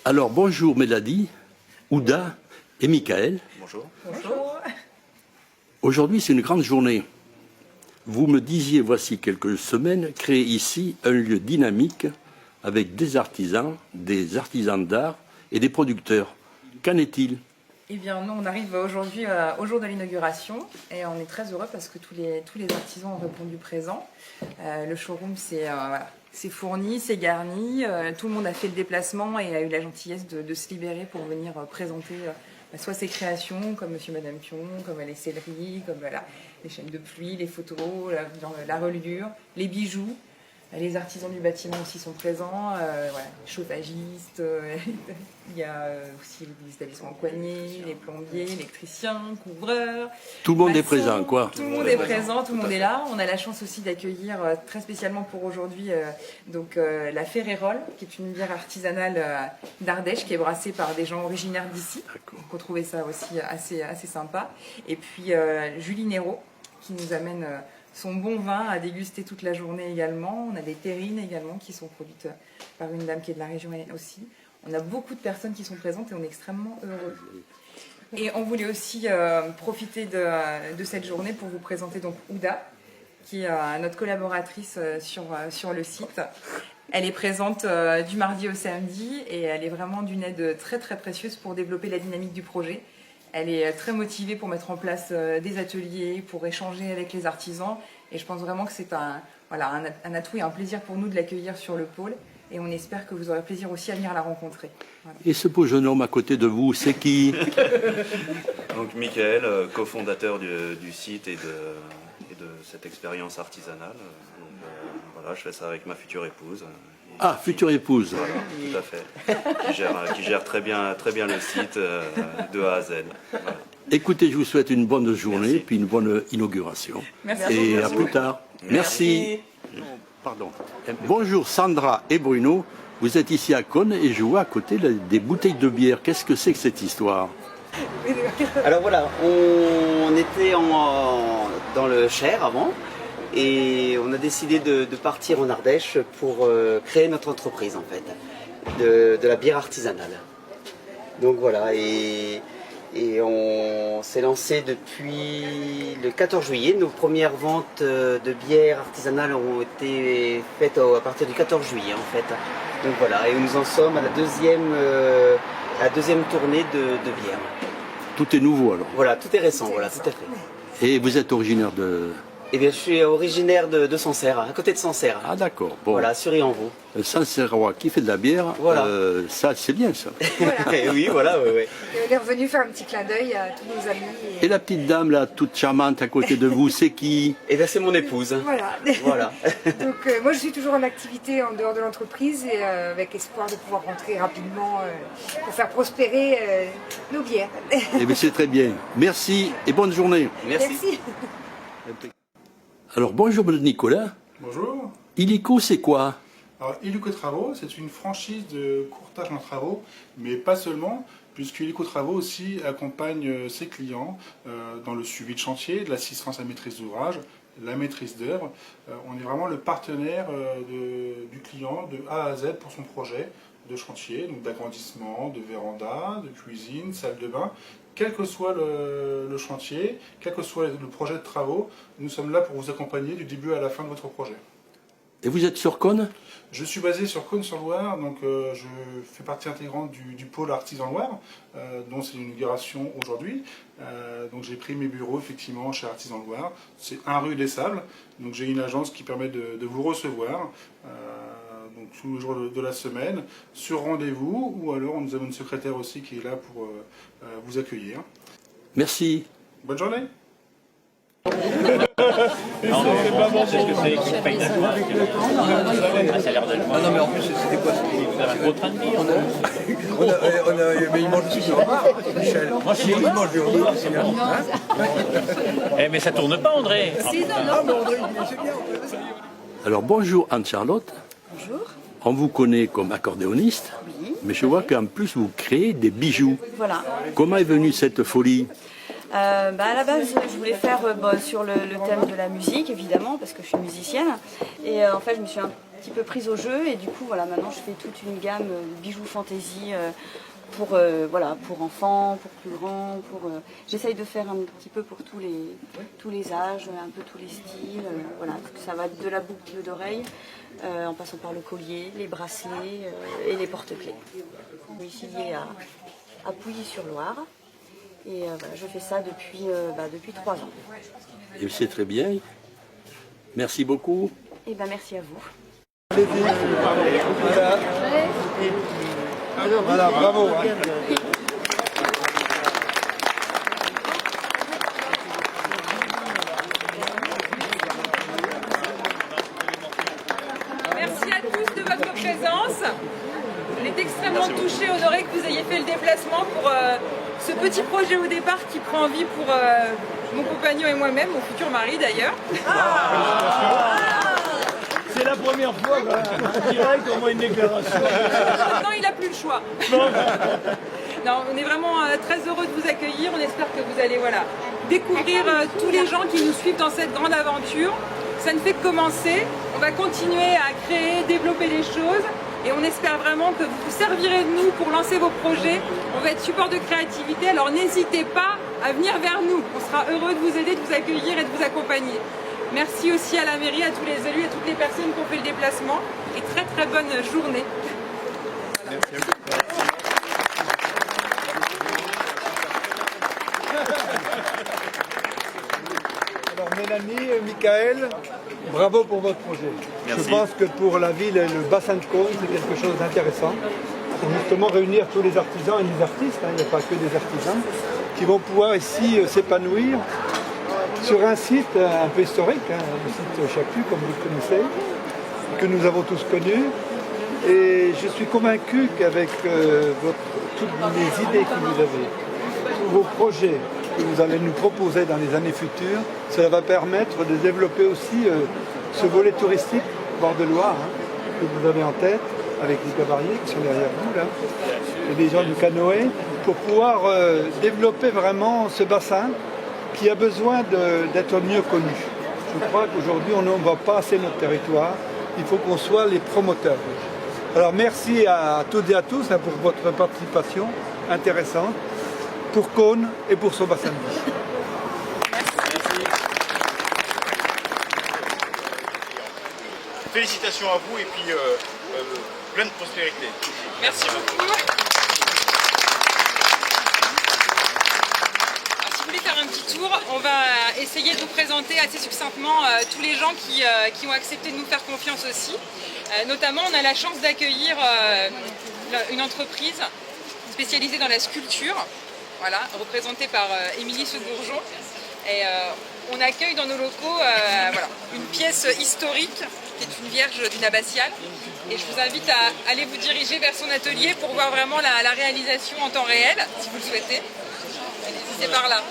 Alors bonjour Mélanie, Ouda et Michael. Bonjour. Bonjour. Aujourd'hui c'est une grande journée. Vous me disiez voici quelques semaines créer ici un lieu dynamique avec des artisans d'art et des producteurs. Qu'en est-il? Eh bien, nous, on arrive aujourd'hui au jour de l'inauguration et on est très heureux parce que tous les artisans ont répondu présent. Le showroom, c'est fourni, c'est garni. Tout le monde a fait le déplacement et a eu la gentillesse de se libérer pour venir présenter soit ses créations, comme Monsieur Madame Pion, comme les céleris, comme les chaînes de pluie, les photos, la reliure, les bijoux. Les artisans du bâtiment aussi sont présents, les chauffagistes, il y a aussi les établissements coignés, les plombiers, électriciens, couvreurs. Tout le monde est maçons, présent, quoi. Tout le monde est présent, tout le monde est là. On a la chance aussi d'accueillir très spécialement pour aujourd'hui la Ferrérole, qui est une bière artisanale d'Ardèche, qui est brassée par des gens originaires d'ici. Donc on trouvait ça aussi assez sympa. Et puis Julie Nero, qui nous amène son bon vin à déguster toute la journée également. On a des terrines également qui sont produites par une dame qui est de la région aussi. On a beaucoup de personnes qui sont présentes et on est extrêmement heureux. Et on voulait aussi profiter de cette journée pour vous présenter donc Ouda, qui est notre collaboratrice sur le site. Elle est présente du mardi au samedi et elle est vraiment d'une aide très très précieuse pour développer la dynamique du projet. Elle est très motivée pour mettre en place des ateliers, pour échanger avec les artisans. Et je pense vraiment que c'est un atout et un plaisir pour nous de l'accueillir sur le pôle. Et on espère que vous aurez plaisir aussi à venir la rencontrer. Voilà. Et ce beau jeune homme à côté de vous, c'est qui? Donc Michael, cofondateur du site et de cette expérience artisanale. Voilà, je fais ça avec ma future épouse. Ah, future épouse. Voilà, tout à fait. Qui gère très bien le site de A à Z. Voilà. Écoutez, je vous souhaite une bonne journée, puis une bonne inauguration. Merci. Et à plus tard. Merci. Pardon. Bonjour Sandra et Bruno. Vous êtes ici à Cône et je vois à côté des bouteilles de bière. Qu'est-ce que c'est que cette histoire? Alors voilà, on était dans le Cher avant. Et on a décidé de partir en Ardèche pour créer notre entreprise en fait, de la bière artisanale. Donc voilà, et on s'est lancé depuis le 14 juillet. Nos premières ventes de bière artisanale ont été faites à partir du 14 juillet en fait. Donc voilà, et nous en sommes à la deuxième tournée de bière. Tout est nouveau alors. Voilà, tout est récent, voilà, tout à fait. Et vous êtes originaire de... Eh bien, je suis originaire de Sancerre, à côté de Sancerre. Ah d'accord. Bon. Voilà, sur Rienvaux. Un Sancerrois qui fait de la bière, Voilà. Ça c'est bien ça. Voilà. Oui, voilà, oui. Et on est revenu faire un petit clin d'œil à tous nos amis. Et la petite dame là, toute charmante à côté de vous, c'est qui? Et bien, c'est mon épouse. Voilà. Voilà. Donc moi je suis toujours en activité en dehors de l'entreprise et avec espoir de pouvoir rentrer rapidement pour faire prospérer nos bières. Eh bien c'est très bien. Merci et bonne journée. Merci. Alors bonjour Nicolas. Bonjour. Illico c'est quoi? Alors, Illico Travaux, c'est une franchise de courtage en travaux, mais pas seulement, puisque Illico Travaux aussi accompagne ses clients dans le suivi de chantier, de l'assistance à maîtrise d'ouvrage, la maîtrise d'œuvre. On est vraiment le partenaire du client de A à Z pour son projet de chantier, donc d'agrandissement, de véranda, de cuisine, salle de bain. Quel que soit le chantier, quel que soit le projet de travaux, nous sommes là pour vous accompagner du début à la fin de votre projet. Et vous êtes sur Cône? Je suis basé sur Cône-sur-Loire, donc je fais partie intégrante du pôle Artisan Loire, dont c'est l'inauguration aujourd'hui. Donc j'ai pris mes bureaux effectivement chez Artisan Loire. C'est 1 rue des Sables, donc j'ai une agence qui permet de vous recevoir. Donc tous les jours de la semaine, sur rendez-vous, ou alors nous avons une secrétaire aussi qui est là pour vous accueillir. Merci. Bonne journée. Non, c'est pas bon. C'est ce que c'est qui paye la joie. Ah, ça a l'air de le voir. Ah non, mais en plus, c'était quoi? Vous avez un gros train de vie. Mais il mange aussi sur bar, Michel. Il mange du repas, c'est bien. Eh, mais ça tourne pas, André. Ah, mais André, c'est bien. Alors bonjour Anne-Charlotte. Bonjour. On vous connaît comme accordéoniste, Oui. mais je vois qu'en plus vous créez des bijoux. Voilà. Comment est venue cette folie? À la base, je voulais faire sur le thème de la musique, évidemment, parce que je suis musicienne. Et en fait, je me suis petit peu prise au jeu et du coup voilà, maintenant je fais toute une gamme de bijoux fantaisie pour enfants, pour plus grands, j'essaye de faire un petit peu pour tous les âges, un peu tous les styles, voilà, ça va de la boucle d'oreille en passant par le collier, les bracelets et les porte-clés. Je suis liée à Pouilly-sur-Loire et voilà, je fais ça depuis 3 ans. Et c'est très bien. Merci beaucoup. Et merci à vous. Voilà, bravo. Merci à tous de votre présence. On est extrêmement touchés, honorés que vous ayez fait le déplacement pour ce petit projet au départ qui prend vie pour mon compagnon et moi-même, mon futur mari d'ailleurs. C'est la première fois qu'on dirait qu'on voit une déclaration. Maintenant, il n'a plus le choix. Non, on est vraiment très heureux de vous accueillir. On espère que vous allez découvrir tous les gens qui nous suivent dans cette grande aventure. Ça ne fait que commencer. On va continuer à créer, développer les choses. Et on espère vraiment que vous vous servirez de nous pour lancer vos projets. On va être support de créativité, alors n'hésitez pas à venir vers nous. On sera heureux de vous aider, de vous accueillir et de vous accompagner. Merci aussi à la mairie, à tous les élus, à toutes les personnes qui ont fait le déplacement. Et très très bonne journée. Alors Mélanie, Michael, bravo pour votre projet. Merci. Je pense que pour la ville et le bassin de Cône, c'est quelque chose d'intéressant. Pour justement réunir tous les artisans et les artistes, il n'y a pas que des artisans, qui vont pouvoir ici s'épanouir sur un site un peu historique, le site Chapu, comme vous le connaissez, que nous avons tous connu. Et je suis convaincu qu'avec toutes les idées que vous avez, tous vos projets que vous allez nous proposer dans les années futures, cela va permettre de développer aussi ce volet touristique bord de Loire que vous avez en tête, avec les cavaliers qui sont derrière vous, là, et les gens du canoë, pour pouvoir développer vraiment ce bassin qui a besoin d'être mieux connu. Je crois qu'aujourd'hui, on ne voit pas assez notre territoire. Il faut qu'on soit les promoteurs. Alors merci à toutes et à tous pour votre participation intéressante pour Cône et pour son bassin de vie. Félicitations à vous et puis plein de prospérité. Merci beaucoup. Un petit tour, on va essayer de vous présenter assez succinctement tous les gens qui ont accepté de nous faire confiance aussi. Notamment, on a la chance d'accueillir une entreprise spécialisée dans la sculpture, représentée par Émilie Segourgeon. Et on accueille dans nos locaux une pièce historique qui est une vierge d'une abbatiale. Et je vous invite à aller vous diriger vers son atelier pour voir vraiment la réalisation en temps réel, si vous le souhaitez. Allez-y, c'est par là.